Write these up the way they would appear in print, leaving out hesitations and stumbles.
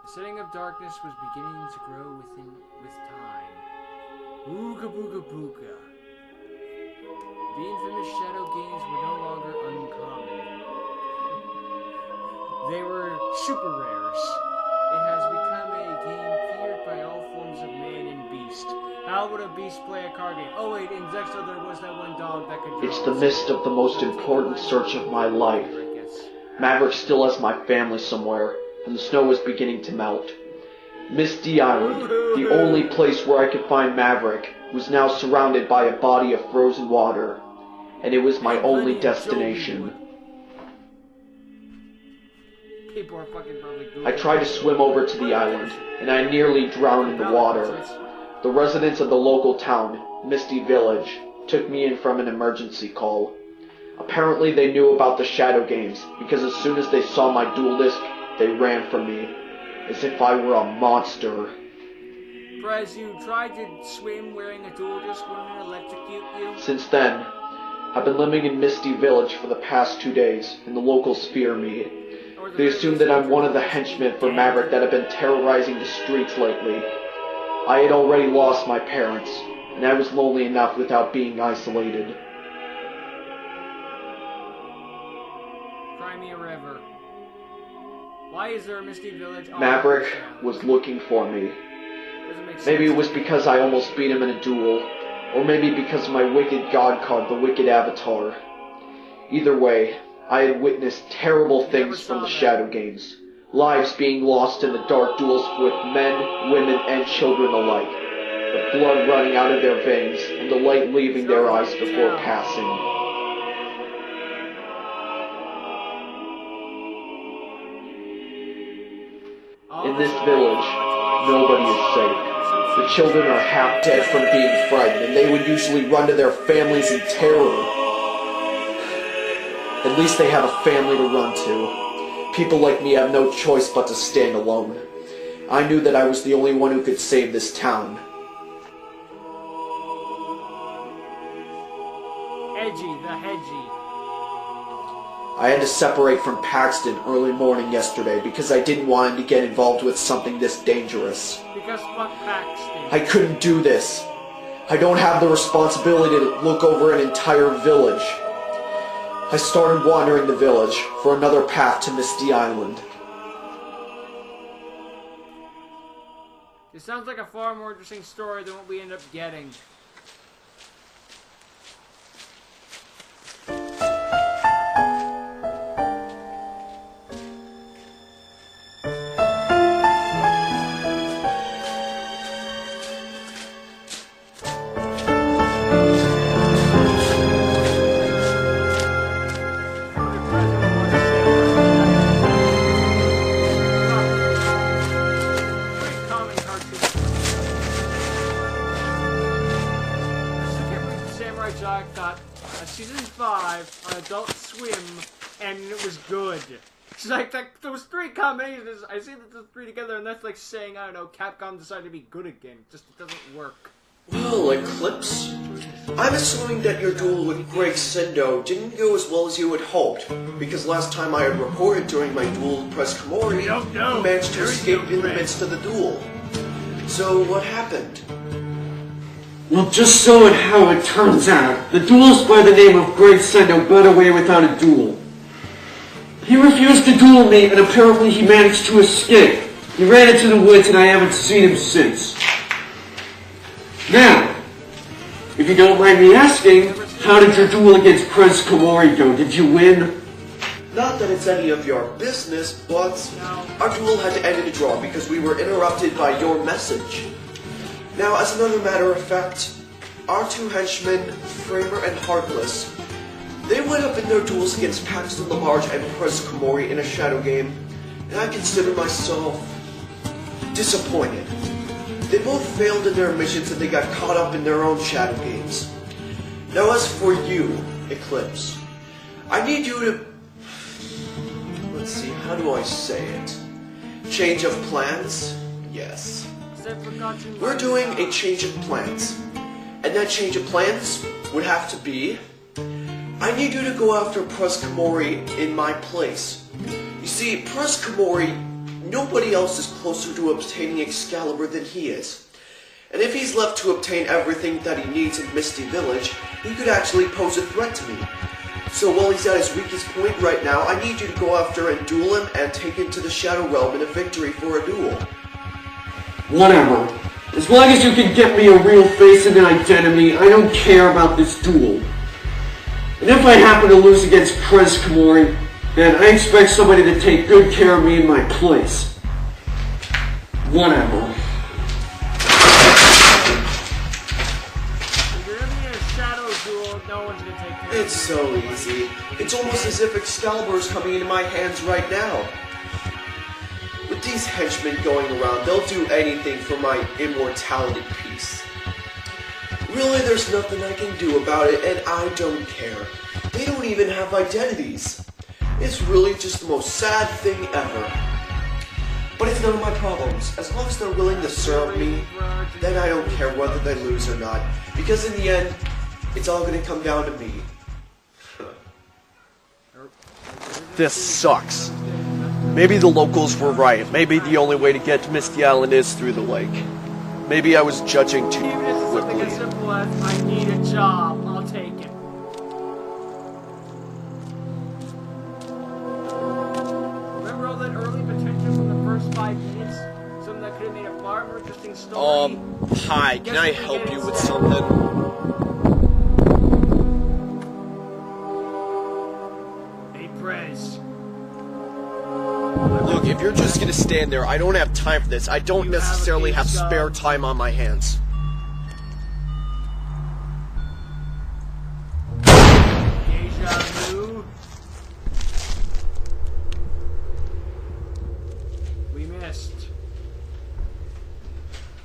The setting of darkness was beginning to grow with time. Ooga booga booga. The infamous shadow games were no longer uncommon. They were super rares. It has become a game feared by all forms of man and beast. How would a beast play a card game? Oh wait, in Zexo there was that one dog that could... It's the midst of the most important search of my life. Maverick still has my family somewhere, and the snow was beginning to melt. Misty Island, the only place where I could find Maverick, was now surrounded by a body of frozen water, and it was my only destination. I tried to swim over to the island, and I nearly drowned in the water. The residents of the local town, Misty Village, took me in from an emergency call. Apparently they knew about the shadow games, because as soon as they saw my duel disk, they ran from me, as if I were a monster. Perez, you tried to swim wearing a duel disk, wouldn't it electrocute you? Since then, I've been living in Misty Village for the past 2 days, and the locals fear me. They assume that I'm one of the henchmen for Maverick that have been terrorizing the streets lately. I had already lost my parents, and I was lonely enough without being isolated. Cry me a river. Why is there a Misty Village? Maverick was looking for me. Maybe it was because I almost beat him in a duel, or maybe because of my wicked god card, the Wicked Avatar. Either way, I had witnessed terrible things from the shadow games. Lives being lost in the dark duels with men, women, and children alike. The blood running out of their veins, and the light leaving their eyes before passing. In this village, nobody is safe. The children are half dead from being frightened, and they would usually run to their families in terror. At least they have a family to run to. People like me have no choice but to stand alone. I knew that I was the only one who could save this town. Edgy, the hedgy. I had to separate from Paxton early morning yesterday because I didn't want him to get involved with something this dangerous. Because fuck Paxton. I couldn't do this. I don't have the responsibility to look over an entire village. I started wandering the village for another path to Misty Island. It sounds like a far more interesting story than what we end up getting. Season 5 on Adult Swim, and it was good. It's like those 3 combinations. I see the 3 together, and that's like saying, I don't know, Capcom decided to be good again. Just it doesn't work. Well, Eclipse, I'm assuming that your duel with Greg Sendo didn't go as well as you had hoped, because last time I had reported during my duel with Press Kamori, you managed to escape in the midst of the duel. So what happened? Well, just so and how it turns out, the duelist by the name of Greg Sendo got away without a duel. He refused to duel me, and apparently he managed to escape. He ran into the woods, and I haven't seen him since. Now, if you don't mind me asking, how did your duel against Prince Komori go? Did you win? Not that it's any of your business, but our duel had to end in a draw because we were interrupted by your message. Now, as another matter of fact, our 2 henchmen, Framer and Heartless, they went up in their duels against Paxton LaBarge and Press Komori in a shadow game, and I consider myself disappointed. They both failed in their missions and they got caught up in their own shadow games. Now as for you, Eclipse, I need you to... let's see, how do I say it? Change of plans? Yes. We're doing a change of plans. And that change of plans would have to be... I need you to go after Press Komori in my place. You see, Press Komori Nobody else is closer to obtaining Excalibur than he is. And if he's left to obtain everything that he needs in Misty Village, he could actually pose a threat to me. So while he's at his weakest point right now, I need you to go after and duel him and take him to the Shadow Realm in a victory for a duel. Whatever. As long as you can get me a real face and an identity, I don't care about this duel. And if I happen to lose against Prez Kamori, then I expect somebody to take good care of me in my place. Whatever. If you're gonna be in a shadow duel, no one's gonna take care of you. It's so easy. It's almost as if Excalibur is coming into my hands right now. With these henchmen going around, they'll do anything for my immortality piece. Really, there's nothing I can do about it, and I don't care. They don't even have identities. It's really just the most sad thing ever. But it's none of my problems. As long as they're willing to serve me, then I don't care whether they lose or not. Because in the end, it's all gonna come down to me. This sucks. Maybe the locals were right. Maybe the only way to get to Misty Island is through the lake. Maybe I was judging too Even if it's something quickly. as simple as, I need a job, I'll take it. Remember all that early potential from the first 5 minutes? Something that could have made a far more interesting story? Hi, can I help you with something? Hey, Prez. Look, if you're just gonna stand there, I don't have time for this. I don't necessarily have spare time on my hands. Deja vu. We missed.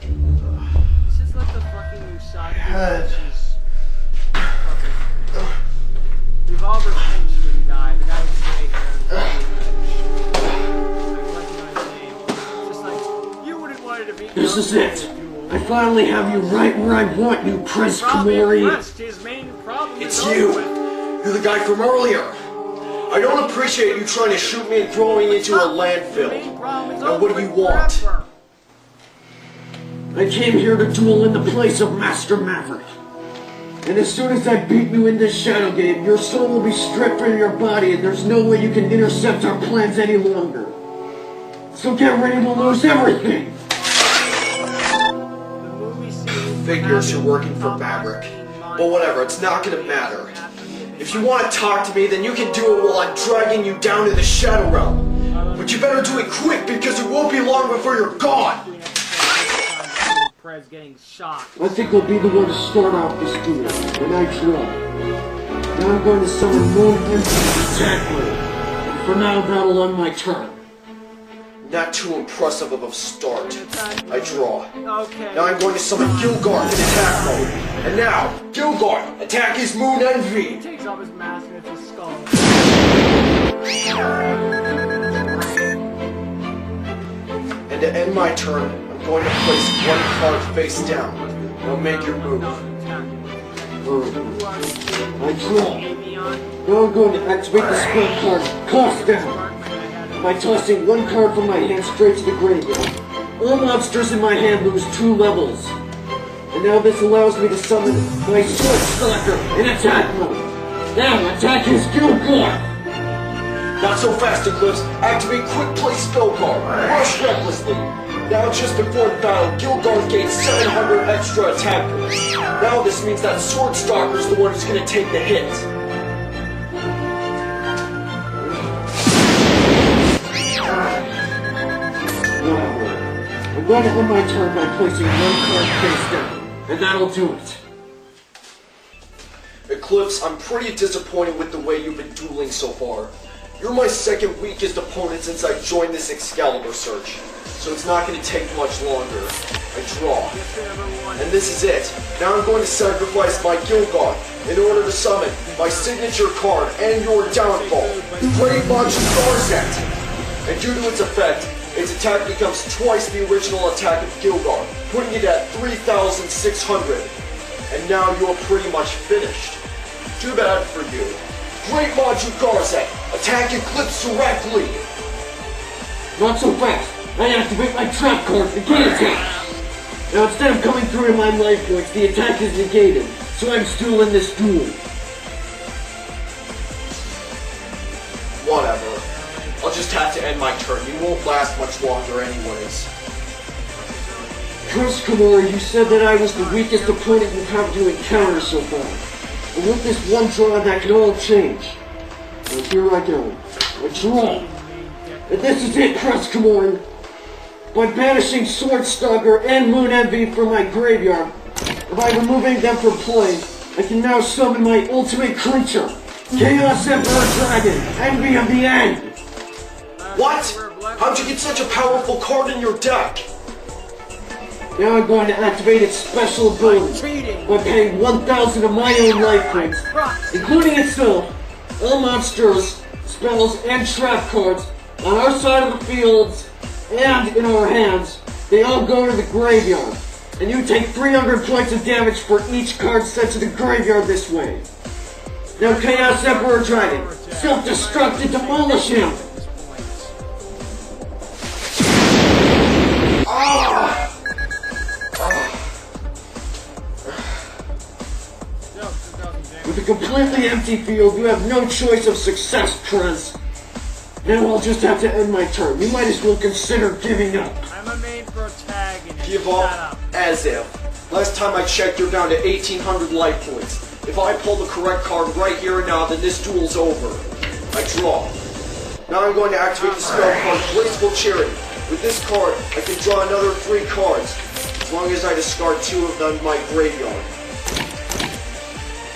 This is like the fucking Usagi versus Revolver's henchman guy, the guy with gray hair and I recognize his name. It's just like, you wouldn't want it to be. This is it. I finally have you right where I want you, Prez Probably Kamori. impressed. His main problem It's is over you! with. You're the guy from earlier! I don't appreciate you trying to shoot me and throwing me into a Your main landfill. problem is Now over what do you with want? forever. I came here to duel in the place of Master Maverick. And as soon as I beat you in this shadow game, your soul will be stripped from your body and there's no way you can intercept our plans any longer. So get ready to lose everything! The movie scene Figures you're working for Maverick. But whatever, it's not gonna matter. If you want to talk to me, then you can do it while I'm dragging you down to the Shadow Realm. But you better do it quick because it won't be long before you're gone! Prez getting shot. I think I'll be the one to start off this duel, and I draw. Now I'm going to summon Moon Prince to attack me. And for now, battle on my turn. Not too impressive of a start. I draw. Okay. Now I'm going to summon Gilgard in attack mode. And now, Gilgard, attack his Moon He Envy! takes off his mask and it's his skull. And to end my turn, I'm going to place one card face down. Now make your move. I draw. Now I'm going to activate the spell card, Cost Down. By tossing one card from my hand straight to the graveyard. All monsters in my hand lose 2 levels. And now this allows me to summon my Sword Selector in attack mode. Now attack his Gilgard! Not so fast, Eclipse. Activate Quick Play Spell Card. Rush recklessly. Now just before the battle, Gilgard gains 700 extra attack points. Now this means that Sword Stalker's the one who's gonna take the hit. Whatever. I'm going to end my turn by placing one card face down. And that'll do it. Eclipse, I'm pretty disappointed with the way you've been dueling so far. You're my second weakest opponent since I joined this Excalibur search, so it's not going to take much longer. I draw. And this is it. Now I'm going to sacrifice my Gilgard in order to summon my signature card and your downfall, Great Monster Garzet. And due to its effect, its attack becomes twice the original attack of Gilgard, putting it at 3,600. And now you're pretty much finished. Too bad for you. Great Monster Garzet, attack Eclipse directly! Not so fast. I activate my trap card, the gate attack. Now instead of coming through to my life points, the attack is negated, so I'm still in this duel. Whatever. I'll just have to end my turn. You won't last much longer anyways. Excalibur, you said that I was the weakest opponent you've had to encounter so far. And with this one draw, that can all change. And here I go. A draw. And this is it, Excalibur. By banishing Swordstalker and Moon Envy from my graveyard, and by removing them from play, I can now summon my ultimate creature, Chaos Emperor Dragon, Envy of the End! What? How'd you get such a powerful card in your deck? Now I'm going to activate its special ability by paying 1,000 of my own life points, including itself, all monsters, spells, and trap cards on our side of the fields and in our hands. They all go to the graveyard, and you take 300 points of damage for each card sent to the graveyard this way. Now Chaos Emperor Dragon, self-destruct and demolish him! With a completely empty field, you have no choice of success, Trez. Now I'll just have to end my turn. You might as well consider giving up. I'm a main protagonist. Give up? As if. Last time I checked, you're down to 1,800 life points. If I pull the correct card right here and now, then this duel's over. I draw. Now I'm going to activate the spell card Graceful Charity. With this card, I can draw another 3 cards, as long as I discard 2 of them in my graveyard.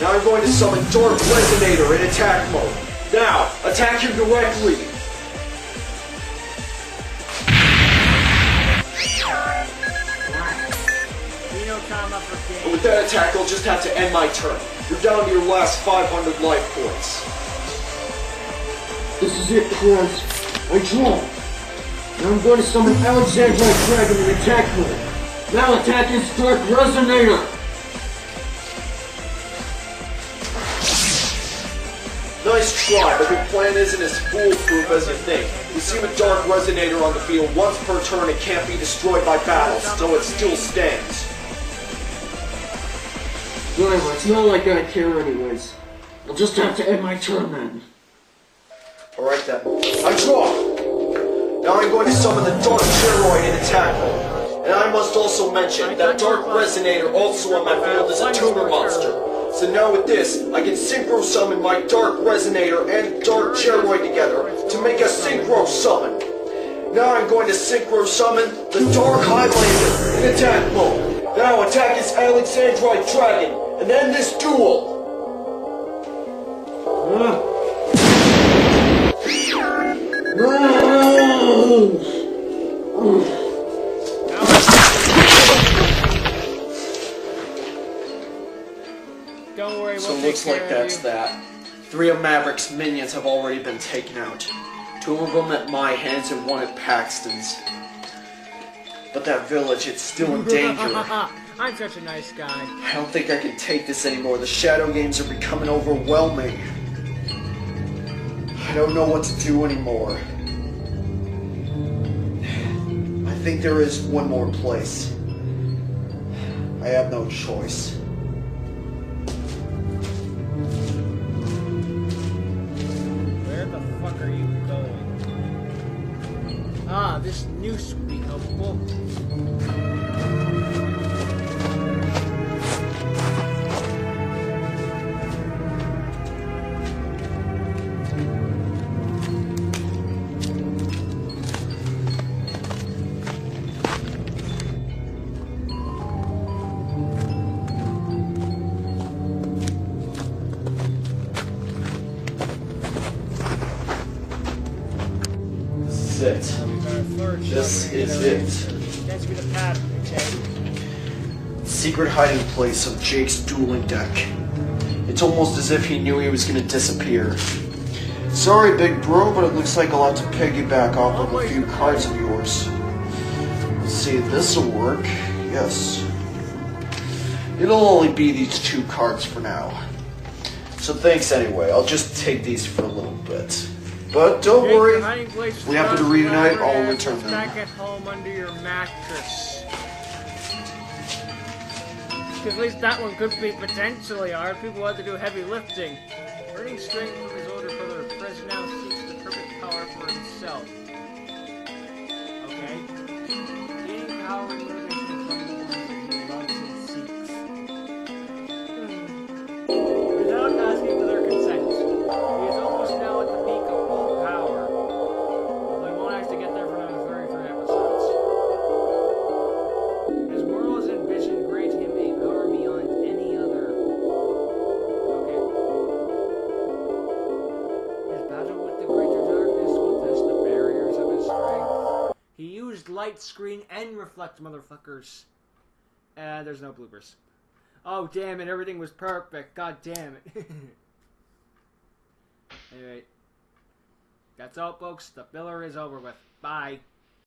Now I'm going to summon Dark Resonator in attack mode. Now, attack him directly! And with that attack, I'll just have to end my turn. You're down to your last 500 life points. This is it, Trez. I draw. Now I'm going to summon Alexandrite Dragon in attack mode. Now attack is Dark Resonator! Nice try, but your plan isn't as foolproof as you think. You see a Dark Resonator on the field once per turn. It can't be destroyed by battle, so it still stands. Whatever, it's not like I care anyways. I'll just have to end my turn then. Alright then. I draw! Now I'm going to summon the Dark Cheroid in attack mode. And I must also mention that Dark Resonator also on my field is a tuner monster. So now with this, I can synchro summon my Dark Resonator and Dark Cheroid together to make a synchro summon. Now I'm going to synchro summon the Dark Highlander in attack mode. Now attack is Alexandrite Dragon, and end this duel! Don't worry, So it looks like that's that. 3 of Maverick's minions have already been taken out. 2 of them at my hands and 1 at Paxton's. But that village, it's still in danger. I'm such a nice guy. I don't think I can take this anymore. The shadow games are becoming overwhelming. I don't know what to do anymore. I think there is one more place. I have no choice. Where the fuck are you going? Ah, this new sweet book. This is it. That's be the pattern, okay? Secret hiding place of Jake's dueling deck. It's almost as if he knew he was gonna disappear. Sorry, big bro, but it looks like I'll have to piggyback off of a few cards of yours. Let's see if this'll work. Yes. It'll only be these 2 cards for now. So thanks anyway. I'll just take these for a little bit. But don't Jake, worry, your hiding place is we have to gone. reunite Whatever all it is, return it's them. back at home under your mattress. Because at least that one could be potentially hard. People had to do heavy lifting. Earning strength from his older brother, Prez now seeks the perfect power for himself. Okay. Gaining power and motivation from the ones that he loves and seeks. Without asking for their consent, he is almost now at the peak of full power. Although he won't actually get there for another 33 episodes. His morals and vision grant him a power beyond any other. Okay. His battle with the greater darkness will test the barriers of his strength. He used light, screen, and reflect, motherfuckers. And there's no bloopers. Oh, damn it, everything was perfect. God damn it. Anyway. That's all, folks. The filler is over with. Bye.